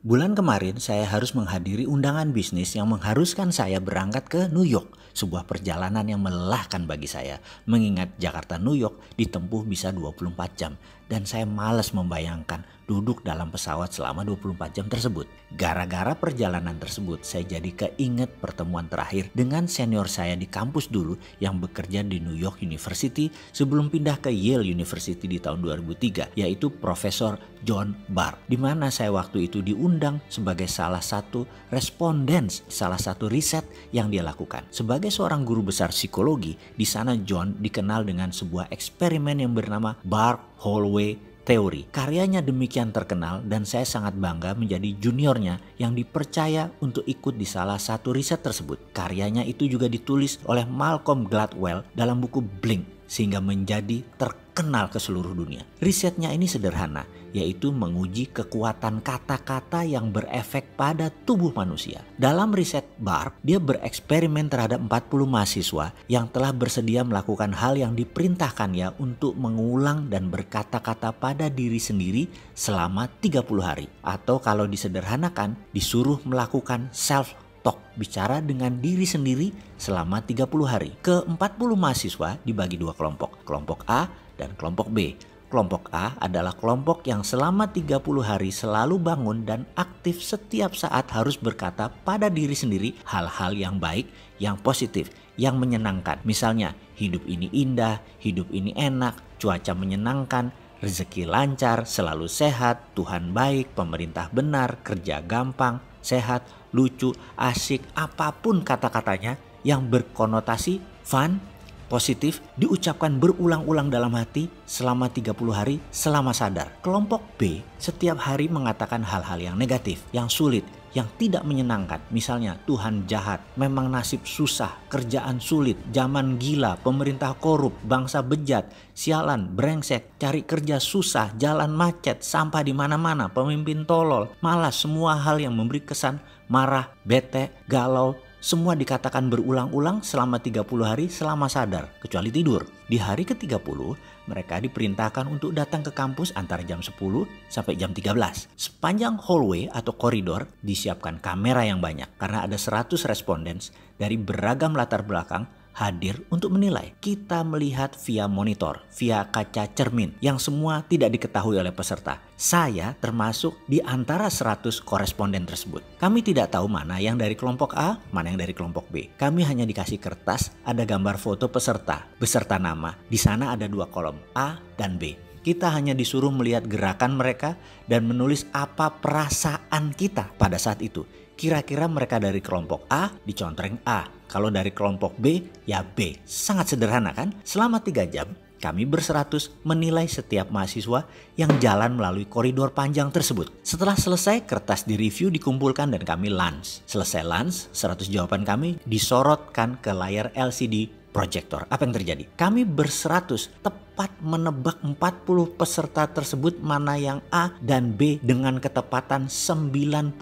Bulan kemarin saya harus menghadiri undangan bisnis yang mengharuskan saya berangkat ke New York. Sebuah perjalanan yang melelahkan bagi saya. Mengingat Jakarta New York ditempuh bisa 24 jam. Dan saya malas membayangkan duduk dalam pesawat selama 24 jam tersebut. Gara-gara perjalanan tersebut saya jadi keinget pertemuan terakhir dengan senior saya di kampus dulu yang bekerja di New York University sebelum pindah ke Yale University di tahun 2003, yaitu Profesor John Barr, di mana saya waktu itu diundang sebagai salah satu respondents, salah satu riset yang dia lakukan. Sebagai seorang guru besar psikologi, di sana John dikenal dengan sebuah eksperimen yang bernama Barr-Holloway Teori. Karyanya demikian terkenal dan saya sangat bangga menjadi juniornya yang dipercaya untuk ikut di salah satu riset tersebut. Karyanya itu juga ditulis oleh Malcolm Gladwell dalam buku Blink sehingga menjadi terkenal ke seluruh dunia. Risetnya ini sederhana, yaitu menguji kekuatan kata-kata yang berefek pada tubuh manusia. Dalam riset Barr, dia bereksperimen terhadap 40 mahasiswa yang telah bersedia melakukan hal yang diperintahkannya untuk mengulang dan berkata-kata pada diri sendiri selama 30 hari. Atau kalau disederhanakan, disuruh melakukan self-talk, bicara dengan diri sendiri selama 30 hari. Ke-40 mahasiswa dibagi dua kelompok, kelompok A dan kelompok B. Kelompok A adalah kelompok yang selama 30 hari selalu bangun dan aktif setiap saat harus berkata pada diri sendiri hal-hal yang baik, yang positif, yang menyenangkan. Misalnya, hidup ini indah, hidup ini enak, cuaca menyenangkan, rezeki lancar, selalu sehat, Tuhan baik, pemerintah benar, kerja gampang, sehat, lucu, asik, apapun kata-katanya yang berkonotasi fun, positif, diucapkan berulang-ulang dalam hati selama 30 hari selama sadar. Kelompok B setiap hari mengatakan hal-hal yang negatif, yang sulit, yang tidak menyenangkan. Misalnya, Tuhan jahat, memang nasib susah, kerjaan sulit, zaman gila, pemerintah korup, bangsa bejat, sialan, brengsek, cari kerja susah, jalan macet, sampah di mana-mana, pemimpin tolol, malas, semua hal yang memberi kesan marah, bete, galau, semua dikatakan berulang-ulang selama 30 hari selama sadar, kecuali tidur. Di hari ke-30, mereka diperintahkan untuk datang ke kampus antara jam 10 sampai jam 13. Sepanjang hallway atau koridor disiapkan kamera yang banyak karena ada 100 respondents dari beragam latar belakang hadir untuk menilai. Kita melihat via monitor, via kaca cermin yang semua tidak diketahui oleh peserta. Saya termasuk di antara 100 koresponden tersebut. Kami tidak tahu mana yang dari kelompok A, mana yang dari kelompok B. Kami hanya dikasih kertas, ada gambar foto peserta, beserta nama. Di sana ada dua kolom, A dan B. Kita hanya disuruh melihat gerakan mereka dan menulis apa perasaan kita pada saat itu. Kira-kira mereka dari kelompok A dicontreng A. Kalau dari kelompok B ya B. Sangat sederhana kan? Selama 3 jam kami berseratus menilai setiap mahasiswa yang jalan melalui koridor panjang tersebut. Setelah selesai, kertas direview, dikumpulkan dan kami lunch. Selesai lunch, 100 jawaban kami disorotkan ke layar LCD proyektor. Apa yang terjadi? Kami berseratus tepat menebak 40 peserta tersebut mana yang A dan B dengan ketepatan 95%.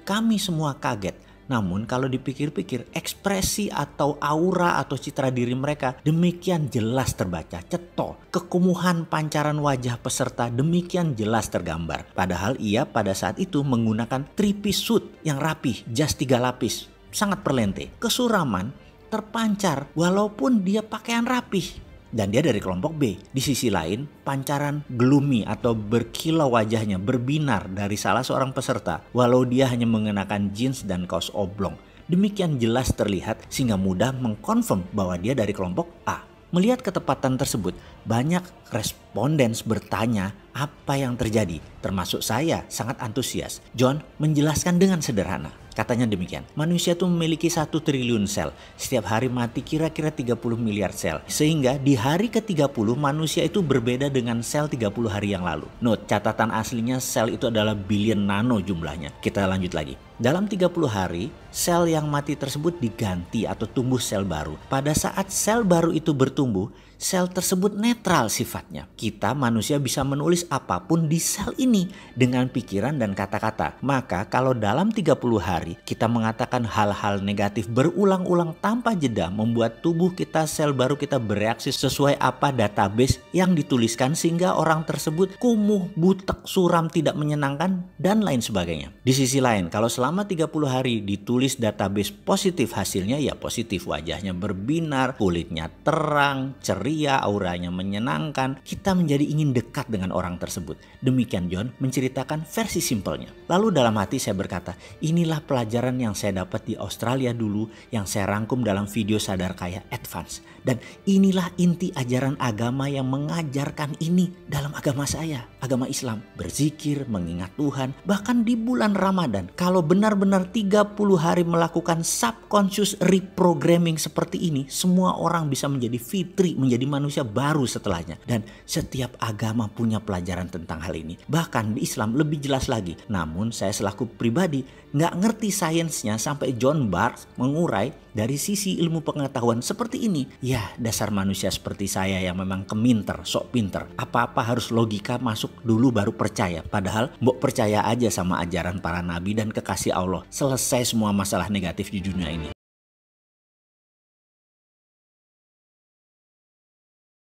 Kami semua kaget. Namun kalau dipikir-pikir, ekspresi atau aura atau citra diri mereka demikian jelas terbaca, cetok. Kekumuhan pancaran wajah peserta demikian jelas tergambar. Padahal ia pada saat itu menggunakan 3-piece suit yang rapih, jas 3 lapis, sangat perlente. Kesuraman terpancar walaupun dia pakaian rapih. Dan dia dari kelompok B. Di sisi lain, pancaran gloomy atau berkilau wajahnya berbinar dari salah seorang peserta walau dia hanya mengenakan jeans dan kaos oblong. Demikian jelas terlihat sehingga mudah mengkonfirm bahwa dia dari kelompok A. Melihat ketepatan tersebut, banyak respondens bertanya apa yang terjadi. Termasuk saya sangat antusias. John menjelaskan dengan sederhana. Katanya demikian, manusia itu memiliki 1 triliun sel. Setiap hari mati kira-kira 30 miliar sel. Sehingga di hari ke-30 manusia itu berbeda dengan sel 30 hari yang lalu. Note, catatan aslinya sel itu adalah billion nano jumlahnya. Kita lanjut lagi. Dalam 30 hari, sel yang mati tersebut diganti atau tumbuh sel baru. Pada saat sel baru itu bertumbuh, sel tersebut netral sifatnya. Kita manusia bisa menulis apapun di sel ini dengan pikiran dan kata-kata. Maka kalau dalam 30 hari kita mengatakan hal-hal negatif berulang-ulang tanpa jeda, membuat tubuh kita, sel baru kita bereaksi sesuai apa database yang dituliskan, sehingga orang tersebut kumuh, butek, suram, tidak menyenangkan, dan lain sebagainya. Di sisi lain, kalau selama 30 hari ditulis database positif, hasilnya ya positif, wajahnya berbinar, kulitnya terang, ceria, auranya menyenangkan, kita menjadi ingin dekat dengan orang tersebut. Demikian John menceritakan versi simpelnya. Lalu dalam hati saya berkata, inilah pelajaran yang saya dapat di Australia dulu, yang saya rangkum dalam video Sadar Kaya Advance. Dan inilah inti ajaran agama yang mengajarkan ini dalam agama saya, agama Islam. Berzikir, mengingat Tuhan, bahkan di bulan Ramadan. Kalau benar-benar 30 hari melakukan subconscious reprogramming seperti ini, semua orang bisa menjadi fitri, menjadi manusia baru setelahnya. Dan setiap agama punya pelajaran tentang hal ini. Bahkan di Islam lebih jelas lagi. Namun saya selaku pribadi nggak ngerti sainsnya sampai John Barks mengurai dari sisi ilmu pengetahuan seperti ini. Ya, dasar manusia seperti saya yang memang keminter, sok pinter. Apa-apa harus logika masuk dulu baru percaya. Padahal mbok percaya aja sama ajaran para nabi dan kekasih Allah. Selesai semua masalah negatif di dunia ini.